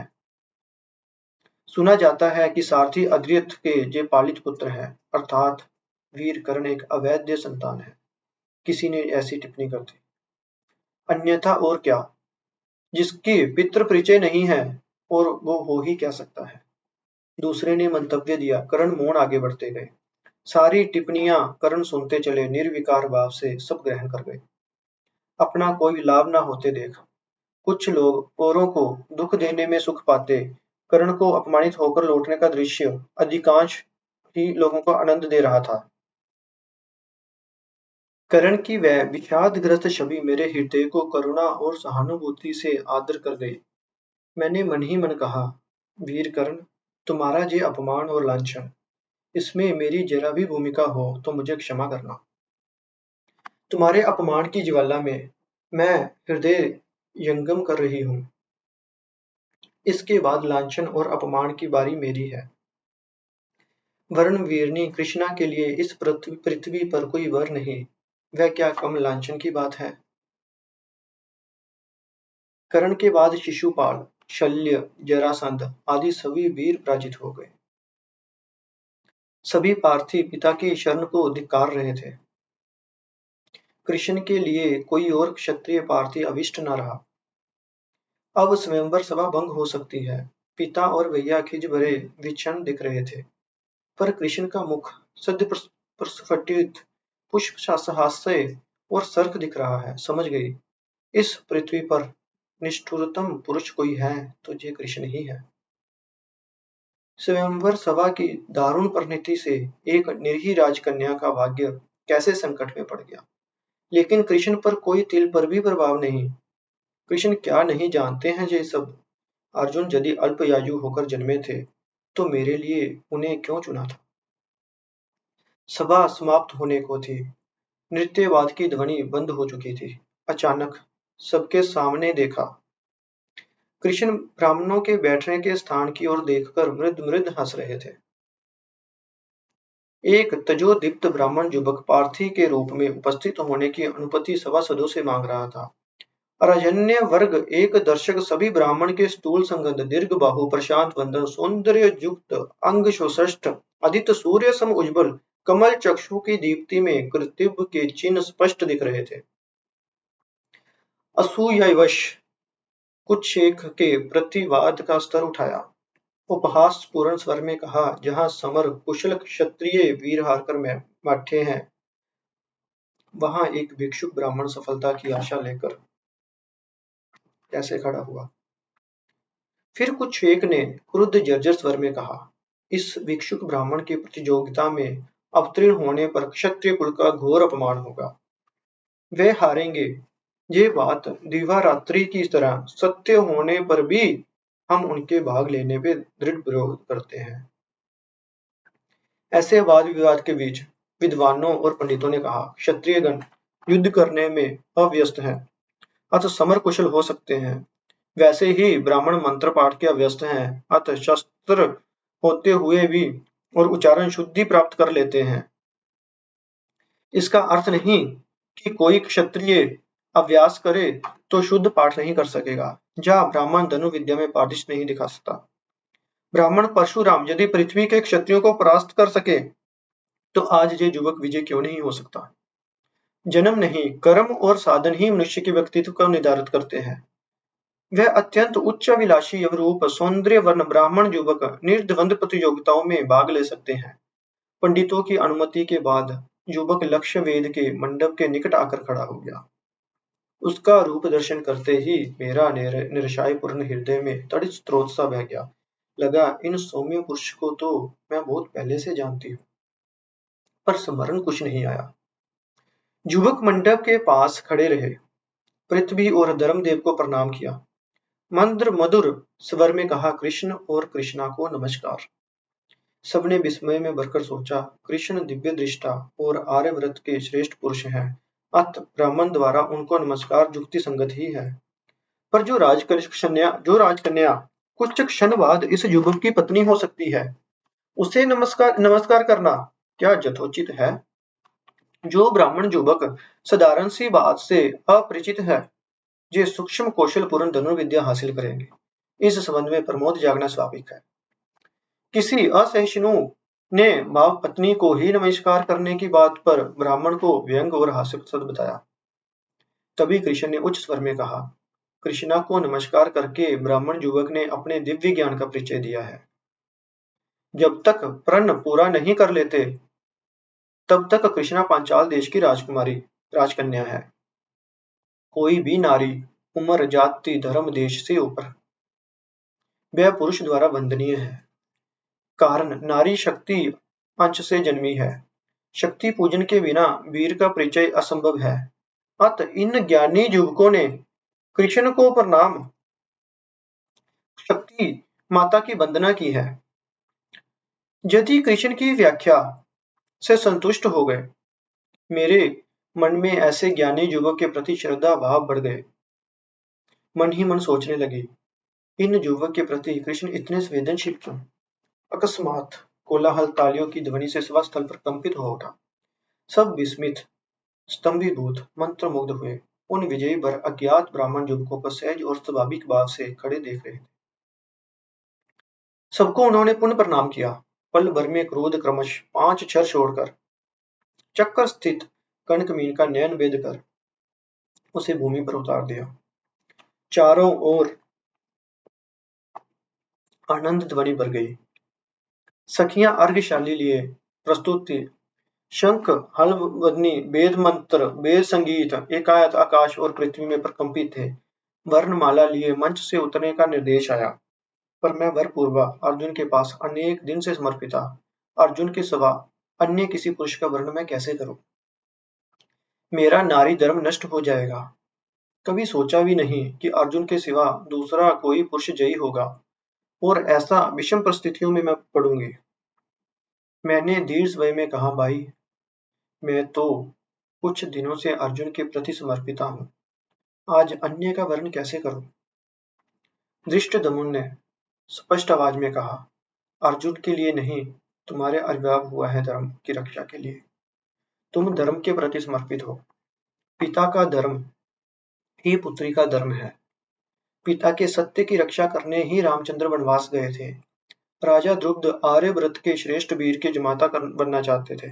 सुना जाता है कि सारथी अद्रियत के जे पालित पुत्र है, अर्थात वीर कर्ण एक अवैध संतान है। किसी ने ऐसी टिप्पणी कर दी। अन्यथा और क्या, जिसकी पितृ परिचय नहीं है और वो हो ही क्या सकता है। दूसरे ने मंतव्य दिया। कर्ण मौन आगे बढ़ते गए। सारी टिप्पणियां कर्ण सुनते चले, निर्विकार भाव से सब ग्रहण कर गए। अपना कोई लाभ न होते देख कुछ लोग औरों को दुख देने में सुख पाते। कर्ण को अपमानित होकर लौटने का दृश्य अधिकांश ही लोगों को आनंद दे रहा था। कर्ण की वह विषादग्रस्त छवि मेरे हृदय को करुणा और सहानुभूति से आर्द्र कर गई। मैंने मन ही मन कहा, वीर कर्ण, तुम्हारा ये अपमान और लांछन, इसमें मेरी जरा भी भूमिका हो तो मुझे क्षमा करना। तुम्हारे अपमान की ज्वाला में मैं हृदय यंगम कर रही हूँ। इसके बाद लांछन और अपमान की बारी मेरी है। वर्ण वीरनी कृष्णा के लिए इस पृथ्वी पर कोई वर नहीं, वह क्या कम लांछन की बात है। कर्ण के बाद शिशुपाल, शल्य, जरासंध आदि सभी वीर पराजित हो गए। सभी पार्थी पिता की शरण को धिक्कार रहे थे। कृष्ण के लिए कोई और क्षत्रिय पार्थी अविष्ट न रहा। अब स्वयंवर सभा भंग हो सकती है। पिता और भैया खिज भरे विक्षण दिख रहे थे, पर कृष्ण का मुख सद्य प्रस्फुटित पुष्प हास्य और सर्क दिख रहा है। समझ गई, इस पृथ्वी पर निष्ठुरतम पुरुष कोई है तो ये कृष्ण ही है। स्वयंवर सभा की दारुण परिणति से एक निर्ही राजकन्या का भाग्य कैसे संकट में पड़ गया। लेकिन कृष्ण पर कोई तिल पर भी प्रभाव नहीं। कृष्ण क्या नहीं जानते हैं ये सब। अर्जुन यदि अल्पयायु होकर जन्मे थे तो मेरे लिए उन्हें क्यों चुना था। सभा समाप्त होने को थी। नृत्यवाद की ध्वनि बंद हो चुकी थी। अचानक सबके सामने देखा, कृष्ण ब्राह्मणों के बैठने के स्थान की ओर देखकर मृद मृद हंस रहे थे। एक तजोदीप्त ब्राह्मण युवक पार्थी के रूप में उपस्थित होने की अनुमति सभासदों से मांग रहा था। राजन्य वर्ग एक दर्शक सभी ब्राह्मण के स्थूल संगत, दीर्घ बाहु, प्रशांत वदन, सौंदर्य युक्त अंग, सुष्ठ आदित्य सूर्य सम उज्ज्वल कमल चक्षु की दीप्ति में कृत्रिव के चिन्ह स्पष्ट दिख रहे थे। असूयावश कुछ शेख के प्रतिवाद का स्तर उठाया। उपहास पूर्ण स्वर में कहा, जहां समर कुशल क्षत्रिय वीर हारकर में बैठे हैं, वहां एक भिक्षुक ब्राह्मण सफलता की आशा लेकर कैसे खड़ा हुआ। फिर कुछ शेख ने क्रुद्ध जर्जर स्वर में कहा, इस भिक्षुक ब्राह्मण की प्रतियोगिता में अवतीर्ण होने पर क्षत्रिय कुल का घोर अपमान होगा। वे हारेंगे। ये बात दिवारात्रि की तरह सत्य होने पर भी हम उनके भाग लेने पे दृढ़ विरोध करते हैं। ऐसे वाद विवाद के बीच विद्वानों और पंडितों ने कहा, क्षत्रियगण युद्ध करने में अव्यस्त हैं, अतः समर कुशल हो सकते हैं। वैसे ही ब्राह्मण मंत्र पाठ के अभ्यस्त हैं, अतः शस्त्र होते हुए भी और उच्चारण शुद्धि प्राप्त कर लेते हैं। इसका अर्थ नहीं कि कोई क्षत्रिय अभ्यास करे तो शुद्ध पाठ नहीं कर सकेगा। जहाँ ब्राह्मण धनुर्विद्या में पारदर्शी नहीं दिखा सकता। ब्राह्मण परशुराम यदि पृथ्वी के क्षत्रियों को परास्त कर सके तो आज ये युवक विजय क्यों नहीं हो सकता। जन्म नहीं, कर्म और साधन ही मनुष्य के व्यक्तित्व को निर्धारित करते हैं। वह अत्यंत उच्च अभिलाषी रूप सौंदर्य वर्ण ब्राह्मण युवक निर्द्वंद प्रतियोगिताओं में भाग ले सकते हैं। पंडितों की अनुमति के बाद युवक लक्ष्य वेद के मंडप के निकट आकर खड़ा हो गया। उसका रूप दर्शन करते ही मेरा निराशय पूर्ण हृदय में तड़ित स्रोत सा बह गया। लगा, इन सौम्य पुरुष को तो मैं बहुत पहले से जानती हूँ, पर स्मरण कुछ नहीं आया। युवक मंडप के पास खड़े रहे, पृथ्वी और धर्मदेव को प्रणाम किया। मंद्र मधुर स्वर में कहा, कृष्ण और कृष्णा को नमस्कार। सबने विस्मय में भरकर सोचा, कृष्ण दिव्य दृष्टा और आर्यव्रत के श्रेष्ठ पुरुष हैं, अतः ब्राह्मण द्वारा उनको नमस्कार युक्ति संगत ही है। पर जो राजकन्या कुछ क्षण बाद इस युवक की पत्नी हो सकती है, उसे नमस्कार करना क्या यथोचित है। जो ब्राह्मण युवक साधारण सी बात से अपरिचित है, ये सूक्ष्म कौशल पूर्ण धनुर्विद्या हासिल करेंगे। इस संबंध में प्रमोद जागना स्वाभाविक है। किसी असहिष्णु ने भाव पत्नी को ही नमस्कार करने की बात पर ब्राह्मण को व्यंग और हास्यास्पद बताया। तभी कृष्ण ने उच्च स्वर में कहा, कृष्णा को नमस्कार करके ब्राह्मण युवक ने अपने दिव्य ज्ञान का परिचय दिया है। जब तक प्रण पूरा नहीं कर लेते तब तक कृष्णा पांचाल देश की राजकुमारी राजकन्या है। कोई भी नारी उम्र जाति धर्म देश से ऊपर वह पुरुष द्वारा वंदनीय है। कारण नारी शक्ति अंश से जन्मी है। शक्ति पूजन के बिना वीर का परिचय असंभव है। अत इन ज्ञानी युवकों ने कृष्ण को प्रणाम शक्ति माता की वंदना की है। यदि कृष्ण की व्याख्या से संतुष्ट हो गए, मेरे मन में ऐसे ज्ञानी युवक के प्रति श्रद्धा भाव बढ़ गए। मन ही मन सोचने लगी, इन युवक के प्रति कृष्ण इतने संवेदनशील क्यों? अकस्मात कोलाहल तालियों की ध्वनि से सभा स्थल पर कंपित हो उठा। सब विस्मित स्तंभीभूत मंत्रमुग्ध हुए उन विजयी भर अज्ञात ब्राह्मण युवकों को सहज और स्वाभाविक भाव से खड़े देख रहे थे। सबको उन्होंने पुनः प्रणाम किया। पल भर में क्रोध क्रमश 5 छर छोड़कर चक्कर स्थित कनकमीन का नयन भेद कर उसे भूमि पर उतार दिया। चारों ओर आनंद ध्वनि भर गई। सखियां अर्घशाली लिए प्रस्तुत थी। शंख हलवध्वनि वेद मंत्र वेद संगीत एकाएक आकाश और पृथ्वी में प्रकंपित थे। वर्णमाला लिए मंच से उतरने का निर्देश आया, पर मैं वरपूर्वा अर्जुन के पास अनेक दिन से समर्पित था। अर्जुन के सिवा अन्य किसी पुरुष का वर्ण मैं कैसे करूं? मेरा नारी धर्म नष्ट हो जाएगा। कभी सोचा भी नहीं कि अर्जुन के सिवा दूसरा कोई पुरुष जयी होगा और ऐसा विषम परिस्थितियों में मैं पड़ूंगी। मैंने धीर स्वर में कहा, भाई, मैं तो कुछ दिनों से अर्जुन के प्रति समर्पित हूँ। आज अन्य का वर्ण कैसे करूं? धृष्टद्युम्न ने स्पष्ट आवाज में कहा, अर्जुन के लिए नहीं, तुम्हारे आविर्भाव हुआ है धर्म की रक्षा के लिए। तुम धर्म के प्रति समर्पित हो। पिता का धर्म ही पुत्री का धर्म है। पिता के सत्य की रक्षा करने ही रामचंद्र वनवास गए थे। राजा द्रुपद आर्यव्रत के श्रेष्ठ वीर के जमाता बनना चाहते थे।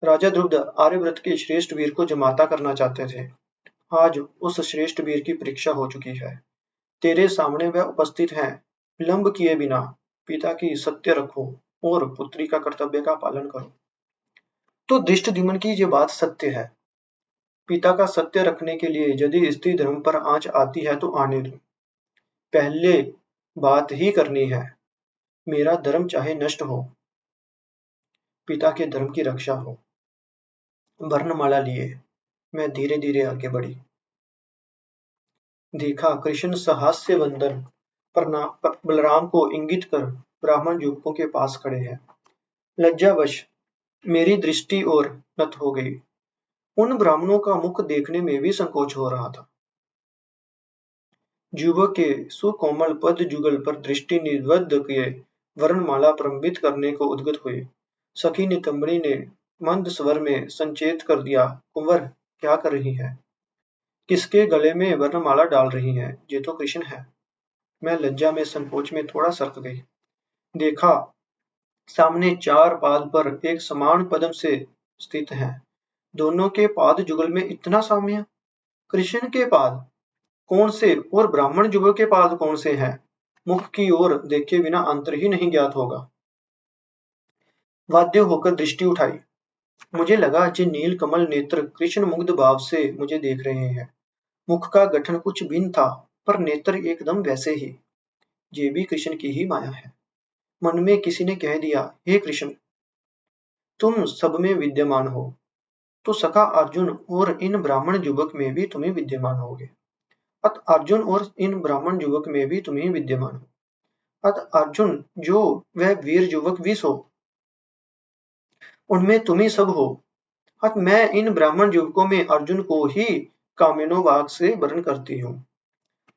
राजा द्रुपद आर्यव्रत के श्रेष्ठ वीर को जमाता करना चाहते थे। आज उस श्रेष्ठ वीर की परीक्षा हो चुकी है। तेरे सामने वह उपस्थित हैं। विलंब किए बिना पिता की सत्य रखो और पुत्री का कर्तव्य का पालन करो। तो धृष्टद्युम्न की ये बात सत्य है। पिता का सत्य रखने के लिए यदि स्त्री धर्म पर आंच आती है तो आने दो। पहले बात ही करनी है। मेरा धर्म चाहे नष्ट हो, पिता के धर्म की रक्षा हो। वर्णमाला लिए मैं धीरे धीरे आगे बढ़ी। देखा कृष्ण सहास्य वंदन बलराम को इंगित कर ब्राह्मण युवकों के पास खड़े हैं। लज्जावश मेरी दृष्टि और नत हो गई। उन ब्राह्मणों का मुख देखने में भी संकोच हो रहा था। युवक के सुकोमल पद जुगल पर दृष्टि निबद्ध किए वर्णमाला परंबित करने को उद्गत हुए। सखी नितंबरी ने मंद स्वर में संचेत कर दिया, कुंवर क्या कर रही है? किसके गले में वर्णमाला डाल रही है? ये तो कृष्ण है। मैं लज्जा में संकोच में थोड़ा सरक गई। देखा सामने 4 पाद पर एक समान पद्म से स्थित हैं। दोनों के पाद जुगल में इतना साम्य। कृष्ण के पाद कौन से और ब्राह्मण युवक के पाद कौन से हैं? मुख की ओर देखे बिना अंतर ही नहीं ज्ञात होगा। बाध्य होकर दृष्टि उठाई। मुझे लगा कि नील कमल नेत्र कृष्ण मुग्ध भाव से मुझे देख रहे हैं। मुख का गठन कुछ भिन्न था, पर नेत्र एकदम वैसे ही। ये भी कृष्ण की ही माया है। मन में किसी ने कह दिया, हे कृष्ण, तुम सब में विद्यमान हो, तो सखा अर्जुन और इन ब्राह्मण युवक में भी तुम्हें विद्यमान होगे। अत अर्जुन और इन ब्राह्मण युवक में भी तुम्हें विद्यमान हो। अत अर्जुन जो वह वीर युवक भी सो, उनमें तुम ही सब हो। अत मैं इन ब्राह्मण युवकों में अर्जुन को ही कामेनोवाक से वर्ण करती हूँ।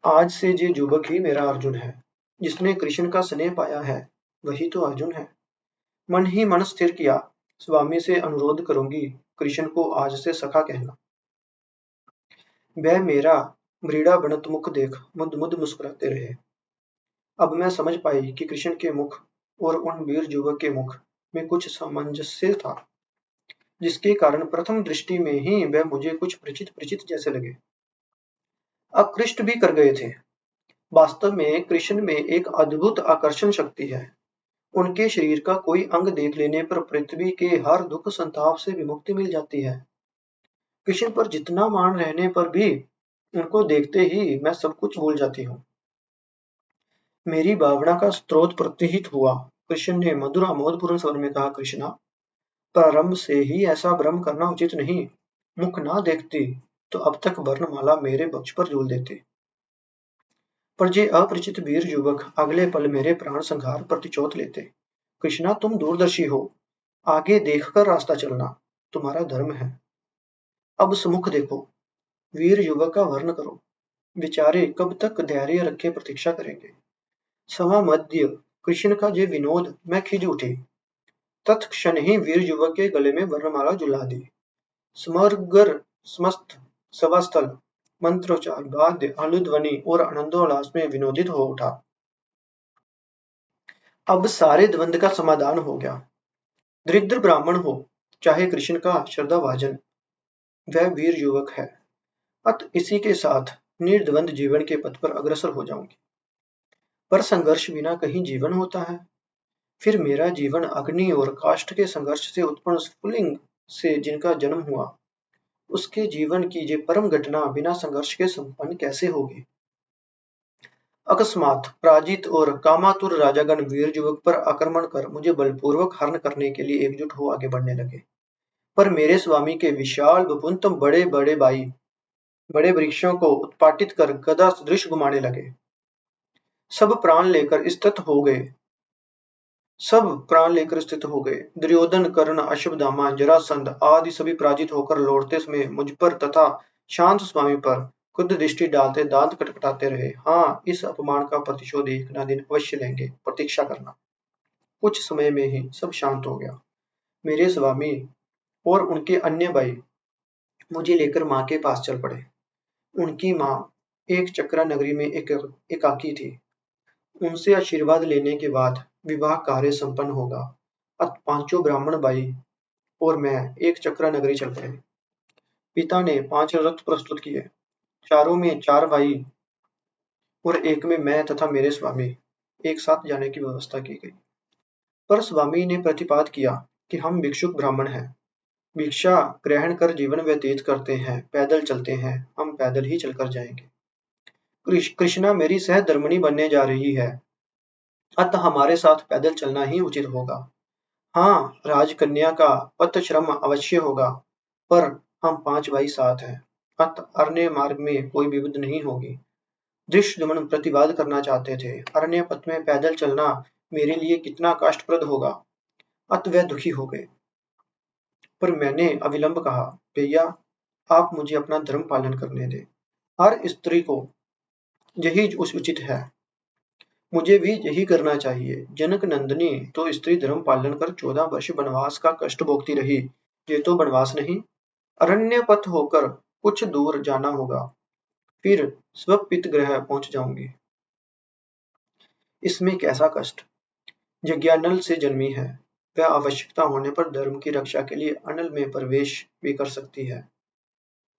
आज से ये युवक ही मेरा अर्जुन है। जिसने कृष्ण का स्नेह पाया है, वही तो अर्जुन है। मन ही मन स्थिर किया, स्वामी से अनुरोध करूंगी, कृष्ण को आज से सखा कहना। वह मेरा मृड़ा बनत मुख देख मुद मुद मुस्कुराते रहे। अब मैं समझ पाई कि कृष्ण के मुख और उन वीर युवक के मुख में कुछ सामंजस्य था, जिसके कारण प्रथम दृष्टि में ही वह मुझे कुछ परिचित परिचित जैसे लगे। आकृष्ट भी कर गए थे। वास्तव में कृष्ण में एक अद्भुत आकर्षण शक्ति है। उनके शरीर का कोई अंग देख लेने पर पृथ्वी के हर दुख संताप से विमुक्ति मिल जाती है। कृष्ण पर जितना मान रहने पर भी उनको देखते ही मैं सब कुछ भूल जाती हूँ। मेरी भावना का स्रोत प्रतिहित हुआ। कृष्ण ने मधुर आमोदपूर्ण स्वर में कहा, कृष्णा, प्रारंभ से ही ऐसा भ्रम करना उचित नहीं। मुख ना देखती तो अब तक वर्णमाला मेरे वक्ष पर झूल देती। पर ये अपरिचित वीर युवक अगले पल मेरे प्राण संहार प्रतिचोट लेते। कृष्णा, तुम दूरदर्शी हो, आगे देखकर रास्ता चलना तुम्हारा धर्म है। अब सुमुख देखो, वीर युवक का वर्ण करो। बेचारे कब तक धैर्य रखे प्रतीक्षा करेंगे। सवा मध्य कृष्ण का ये विनोद मैं खिज उठी। तत्क्षण ही वीर युवक के गले में वर्णमाला झुला दी। समग्र समस्त सभास्थल मंत्रोच्चार, वाद्य, आलूध्वनि और आनंदोल्लास में विनोदित हो उठा। अब सारे द्वंद का समाधान हो गया। दरिद्र ब्राह्मण हो चाहे कृष्ण का श्रद्धाभाजन, वह वीर युवक है। अत इसी के साथ निर्द्वंद जीवन के पथ पर अग्रसर हो जाऊंगी। पर संघर्ष बिना कहीं जीवन होता है? फिर मेरा जीवन अग्नि और काष्ठ के संघर्ष से उत्पन्न स्फुलिंग से जिनका जन्म हुआ, उसके जीवन की ये परम घटना बिना संघर्ष के संपन्न कैसे होगी? अकस्मात पराजित और कामातुर राजागण वीर युवक पर आक्रमण कर मुझे बलपूर्वक हरण करने के लिए एकजुट हो आगे बढ़ने लगे। पर मेरे स्वामी के विशाल वपुंतम बड़े बड़े भाई बड़े वृक्षों को उत्पाटित कर गदा सदृश घुमाने लगे। सब प्राण लेकर स्थित हो गए। दुर्योधन, कर्ण, अश्वत्थामा, जरासंध आदि सभी पराजित होकर लौटते समय मुझ पर तथा शांत स्वामी पर क्रुद्ध दृष्टि डालते दांत खटखटाते रहे। हाँ, इस अपमान का प्रतिशोध एक ना दिन अवश्य लेंगे, प्रतीक्षा करना। कुछ समय में ही सब शांत हो गया। मेरे स्वामी और उनके अन्य भाई मुझे लेकर माँ के पास चल पड़े। उनकी माँ एक चक्रा नगरी में एकाकी थी। उनसे आशीर्वाद लेने के बाद विवाह कार्य संपन्न होगा। अत पांचों ब्राह्मण भाई और मैं एक चक्रा नगरी चल पड़े। पिता ने 5 रथ प्रस्तुत किए। चारों में 4 भाई और एक में मैं तथा मेरे स्वामी एक साथ जाने की व्यवस्था की गई। पर स्वामी ने प्रतिपाद किया कि हम भिक्षुक ब्राह्मण हैं, भिक्षा ग्रहण कर जीवन व्यतीत करते हैं, पैदल चलते हैं, हम पैदल ही चलकर जाएंगे। कृष्णा मेरी सहधर्मिणी बनने जा रही है, अतः हमारे साथ पैदल चलना ही उचित होगा। हाँ, राजकन्या का पथश्रम अवश्य होगा, पर हम 5 भाई साथ हैं, अतः अरण्य मार्ग में कोई विपद नहीं होगी। धृष्टद्युम्न प्रतिवाद करना चाहते थे। अरण्य पथ में पैदल चलना मेरे लिए कितना कष्टप्रद होगा। अतः वह दुखी हो गए। पर मैंने अविलंब कहा, भैया, आप मुझे अपना धर्म पालन करने दें। हर स्त्री को यही उचित है, मुझे भी यही करना चाहिए। जनक नंदिनी तो स्त्री धर्म पालन कर 14 वर्ष वनवास का कष्ट भोगती रही। ये तो वनवास नहीं, अरण्य पथ होकर कुछ दूर जाना होगा, फिर स्वपित ग्रह पहुंच जाऊंगी। इसमें कैसा कष्ट? यज्ञानल से जन्मी है, वह आवश्यकता होने पर धर्म की रक्षा के लिए अनल में प्रवेश भी कर सकती है।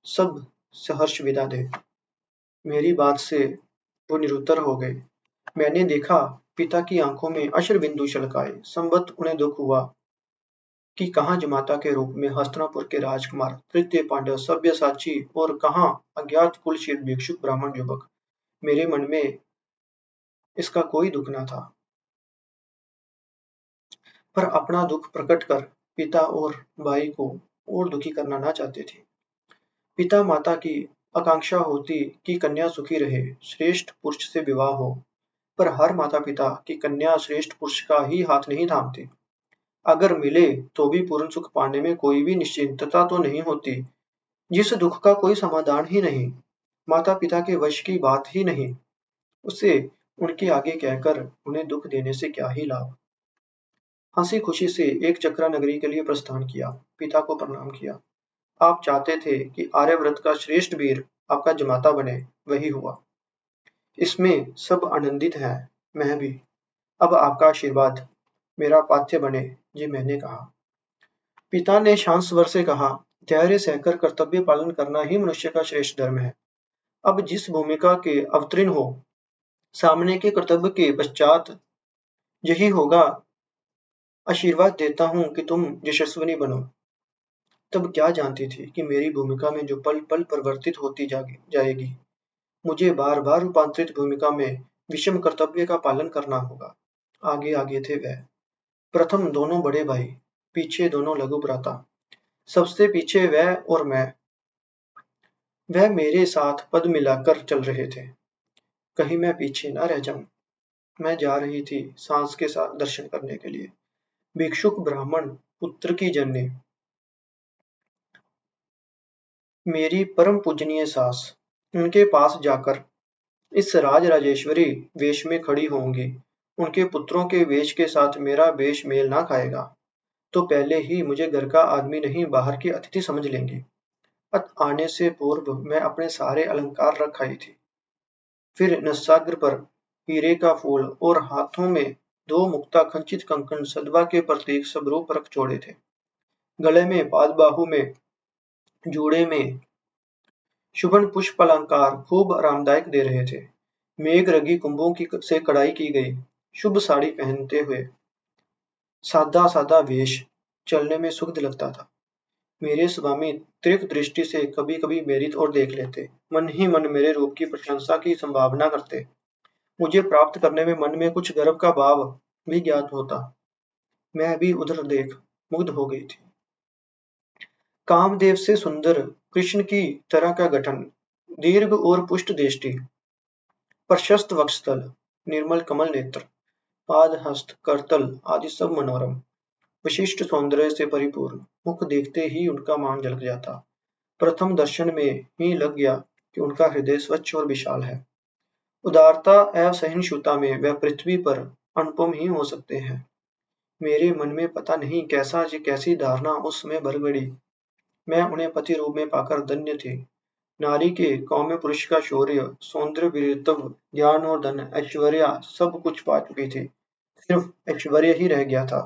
सब सहर्ष विदा दे। मेरी बात से वो निरुत्तर हो गए। मैंने देखा पिता की आंखों में अश्रु बिंदु छलकाए। संवत उन्हें दुख हुआ कि कहाँ जमाता के रूप में हस्तिनापुर के राजकुमार, तृतीय पांडव, सव्यसाची और कहाँ अज्ञात कुलशील भिक्षुक ब्राह्मण युवक। मेरे मन में इसका कोई दुख न था, पर अपना दुख प्रकट कर पिता और भाई को और दुखी करना ना चाहते थे। पिता माता की आकांक्षा होती कि कन्या सुखी रहे, श्रेष्ठ पुरुष से विवाह हो, पर हर माता पिता की कन्या श्रेष्ठ पुरुष का ही हाथ नहीं थामती। अगर मिले तो भी पूर्ण सुख पाने में कोई भी निश्चिंतता तो नहीं होती। जिस दुख का कोई समाधान ही नहीं, माता पिता के वश की बात ही नहीं, उसे उनके आगे कहकर उन्हें दुख देने से क्या ही लाभ। हंसी खुशी से एक चक्रा नगरी के लिए प्रस्थान किया। पिता को प्रणाम किया। आप चाहते थे कि आर्यव्रत का श्रेष्ठ वीर आपका जमाता बने, वही हुआ। इसमें सब आनंदित हैं। मैं भी। अब आपका आशीर्वाद मेरा पाथ्य बने, जी मैंने कहा। पिता ने शांत स्वर से कहा, धैर्य सहकर कर्तव्य पालन करना ही मनुष्य का श्रेष्ठ धर्म है। अब जिस भूमिका के अवतीर्ण हो, सामने के कर्तव्य के पश्चात यही होगा। आशीर्वाद देता हूँ कि तुम यशस्विनी बनो। तब क्या जानती थी कि मेरी भूमिका में जो पल पल परिवर्तित होती जाएगी। मुझे बार बार रूपांतरित भूमिका में विषम कर्तव्य का पालन करना होगा। आगे आगे थे वह, प्रथम दोनों बड़े भाई, पीछे दोनों लघु भ्राता, सबसे पीछे वह और मैं। वह मेरे साथ पद मिलाकर चल रहे थे। कहीं मैं पीछे न रह जाऊं। मैं जा रही थी सास के साथ दर्शन करने के लिए। भिक्षुक ब्राह्मण पुत्र की जननी, मेरी परम पूजनीय सास, उनके पास जाकर इस राज राजेश्वरी वेश में खड़ी होंगी। उनके पुत्रों के वेश के साथ मेरा वेश मेल ना खाएगा तो पहले ही मुझे घर का आदमी नहीं बाहर की अतिथि समझ लेंगी। अत आने से पूर्व मैं अपने सारे अलंकार रख आई थी। फिर नस्साग्र पर हीरे का फूल और हाथों में दो मुक्ता खंचित कंकण सदवा के प्रतीक स्वरूप रख छोड़े थे। गले में पादबाहु में जूड़े में शुभन पुष्प अलंकार खूब आरामदायक दे रहे थे। मेघ रंगी कुंभों की से कढ़ाई की गई शुभ साड़ी पहनते हुए सादा सादा वेश चलने में सुखद लगता था। मेरे स्वामी तीर्थ दृष्टि से कभी कभी मेरी ओर देख लेते, मन ही मन मेरे रूप की प्रशंसा की संभावना करते। मुझे प्राप्त करने में मन में कुछ गर्व का भाव भी ज्ञात होता। मैं भी उधर देख मुग्ध हो गई थी। कामदेव से सुंदर कृष्ण की तरह का गठन, दीर्घ और पुष्ट दृष्टि, प्रशस्त वक्षस्थल, निर्मल कमल नेत्र, पाद हस्त करतल आदि सब मनोरम, विशिष्ट सौंदर्य से परिपूर्ण। मुख देखते ही उनका मान झलक जाता। प्रथम दर्शन में ही लग गया कि उनका हृदय स्वच्छ और विशाल है। उदारता एवं सहिष्णुता में वह पृथ्वी पर अनुपम ही हो सकते हैं। मेरे मन में पता नहीं कैसी धारणा उस समय भर गई। मैं उन्हें पति रूप में पाकर धन्य थी। नारी के कौमे पुरुष का शौर्य, सौंदर्य, वीरत्व, ज्ञान और धन, ऐश्वर्य सब कुछ पा चुकी थी। सिर्फ ऐश्वर्य ही रह गया था।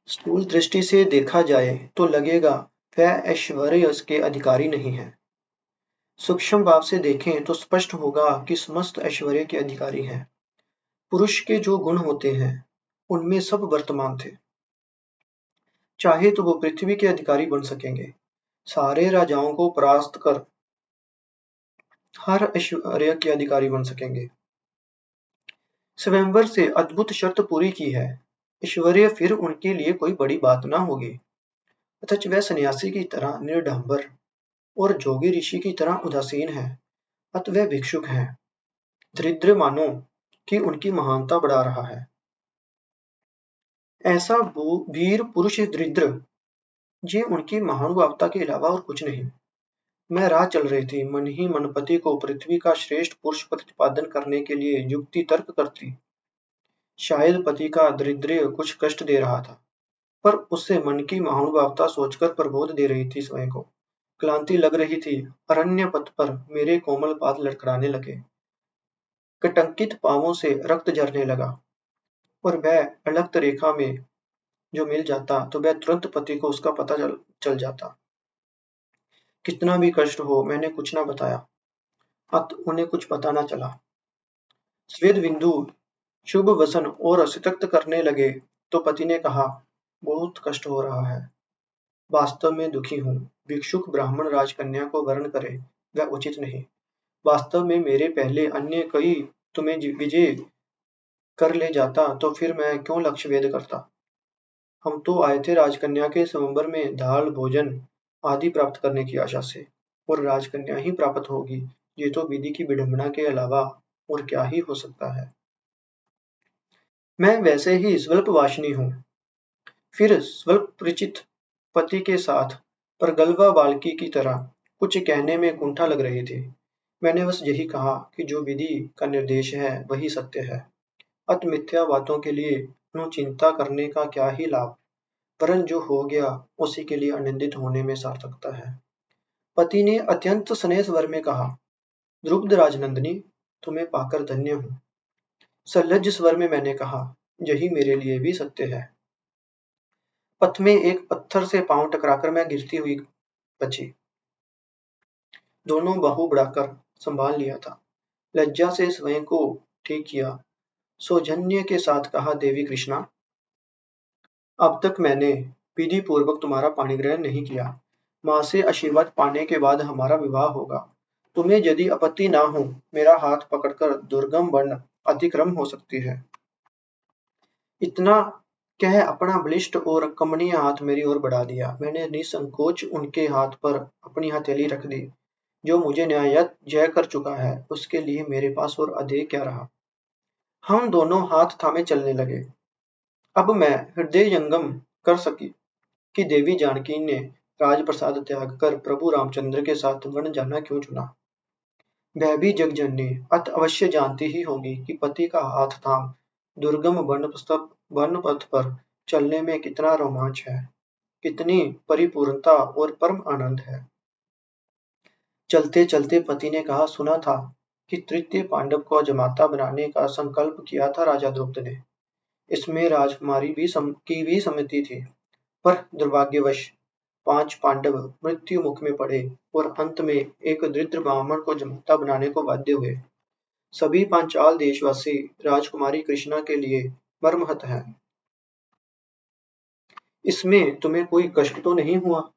स्थूल दृष्टि से देखा जाए तो लगेगा वह ऐश्वर्य के अधिकारी नहीं है। सूक्ष्म भाव से देखें तो स्पष्ट होगा कि समस्त ऐश्वर्य के अधिकारी हैं। पुरुष के जो गुण होते हैं उनमें सब वर्तमान थे। चाहे तो वो पृथ्वी के अधिकारी बन सकेंगे, सारे राजाओं को परास्त कर हर ऐश्वर्य के अधिकारी बन सकेंगे। स्वयंवर से अद्भुत शर्त पूरी की है, ऐश्वर्य फिर उनके लिए कोई बड़ी बात न होगी। अथच वह सन्यासी की तरह निर्डम्बर और जोगी ऋषि की तरह उदासीन है। अत वह भिक्षुक है, दरिद्र मानो कि उनकी महानता बढ़ा रहा है। ऐसा वीर पुरुष दरिद्र, ये उनकी महानुभावता के अलावा और कुछ नहीं। मैं राह चल रही थी, मन ही मन पति को पृथ्वी का श्रेष्ठ पुरुष प्रतिपादन करने के लिए युक्ति तर्क करती। शायद पति का दारिद्र्य कुछ कष्ट दे रहा था, पर उससे मन की महानुभावता सोचकर प्रबोध दे रही थी स्वयं को। क्लांति लग रही थी। अरण्य पथ पर मेरे कोमल पाद लड़खड़ाने लगे। कटंकित पांवों से रक्त झरने लगा और वह अलक्त रेखा में जो मिल जाता तो वह तुरंत पति को उसका पता चल जाता। कितना भी कष्ट हो मैंने कुछ न बताया। अत उन्हें कुछ पता न चला। स्वेद बिंदु शुभ वसन और सितक्त करने लगे तो पति ने कहा, बहुत कष्ट हो रहा है, वास्तव में दुखी हूँ। भिक्षुक ब्राह्मण राजकन्या को वर्ण करे वह उचित नहीं। वास्तव में मेरे पहले अन्य कई तुम्हें विजय कर ले जाता तो फिर मैं क्यों लक्ष्य भेद करता। हम तो आए थे राजकन्या के स्वयंवर में दाल भोजन आदि प्राप्त करने की आशा से, और राजकन्या ही प्राप्त होगी, ये तो विधि की विडंबना के अलावा और क्या ही हो सकता है। मैं वैसे ही स्वल्पवासिनी हूँ, फिर स्वल्प परिचित पति के साथ प्रगल्भा बालकी की तरह कुछ कहने में कुंठा लग रही थी। मैंने बस यही कहा कि जो विधि का निर्देश है वही सत्य है। अत मिथ्या बातों के लिए अनुचिंता करने का क्या ही लाभ, वरन जो हो गया उसी के लिए आनंदित होने में सार्थकता है। पति ने अत्यंत स्नेह स्वर में कहा, द्रुपद राजनंदिनी, तुम्हें पाकर धन्य हूँ। सलज्ज स्वर में मैंने कहा, यही मेरे लिए भी सत्य है। पथ में एक पत्थर से पांव टकराकर मैं गिरती हुई बची। दोनों बाहु बढ़ाकर संभाल लिया था। लज्जा से स्वयं को ठीक किया। सौजन्य के साथ कहा, देवी कृष्णा, अब तक मैंने विधि पूर्वक तुम्हारा पाणी ग्रहण नहीं किया। माँ से आशीर्वाद पाने के बाद हमारा विवाह होगा। तुम्हें यदि आपत्ति ना हो, मेरा हाथ पकड़कर दुर्गम वन अतिक्रम हो सकती है। इतना कह अपना बलिष्ठ और कमनीय हाथ मेरी ओर बढ़ा दिया। मैंने निसंकोच उनके हाथ पर अपनी हथेली रख दी। जो मुझे न्यायत जय कर चुका है, उसके लिए मेरे पास और अधिक क्या रहा। हम दोनों हाथ थामे चलने लगे। अब मैं हृदयंगम कर सकी कि देवी जानकी ने राजप्रसाद त्याग कर प्रभु रामचंद्र के साथ वन जाना क्यों चुना। वह भी जगजननी अत अवश्य जानती ही होगी कि पति का हाथ थाम दुर्गम वन पथ पर चलने में कितना रोमांच है, कितनी परिपूर्णता और परम आनंद है। चलते चलते पति ने कहा, सुना था कि तृतीय पांडव को जमाता बनाने का संकल्प किया था राजा द्रुपद ने। इसमें राजकुमारी की भी सम्मति थी, पर दुर्भाग्यवश 5 पांडव मृत्यु मुख में पड़े और अंत में एक दरिद्र ब्राह्मण को जमाता बनाने को बाध्य हुए। सभी पांचाल देशवासी राजकुमारी कृष्णा के लिए मर्महत हैं। इसमें तुम्हें कोई कष्ट तो नहीं हुआ?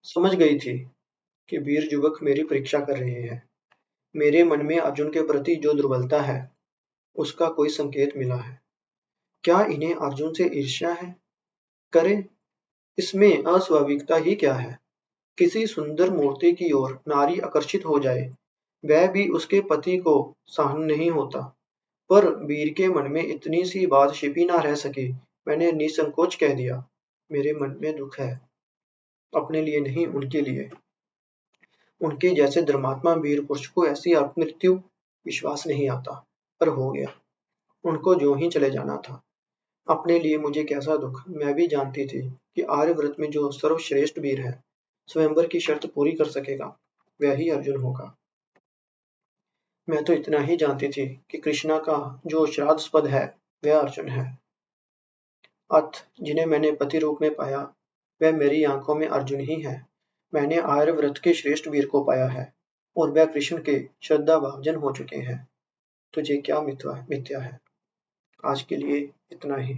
समझ गई थी कि वीर युवक मेरी परीक्षा कर रहे हैं। मेरे मन में अर्जुन के प्रति जो दुर्बलता है, उसका कोई संकेत मिला है। क्या इन्हें अर्जुन से ईर्ष्या है? करे, इसमें अस्वाभाविकता ही क्या है। किसी सुंदर मूर्ति की ओर नारी आकर्षित हो जाए, वह भी उसके पति को सहन नहीं होता। पर वीर के मन में इतनी सी बात छिपी ना रह सकी। मैंने निसंकोच कह दिया, मेरे मन में दुख है, अपने लिए नहीं, उनके लिए। उनके जैसे धर्मात्मा वीर पुरुष को ऐसी मृत्यु विश्वास नहीं आता, पर हो गया। उनको जो ही चले जाना था। अपने लिए मुझे कैसा दुख। मैं भी जानती थी कि आर्यव्रत में जो सर्वश्रेष्ठ वीर है, स्वयंवर की शर्त पूरी कर सकेगा, वह ही अर्जुन होगा। मैं तो इतना ही जानती थी कि कृष्णा का जो श्राद्धस्पद है, वह अर्जुन है। अथ जिन्हें मैंने पति रूप में पाया, वह मेरी आंखों में अर्जुन ही है। मैंने आर्यव्रत के श्रेष्ठ वीर को पाया है, और वह कृष्ण के श्रद्धा भाजन हो चुके हैं। तुझे क्या मिथ्या है। आज के लिए इतना ही।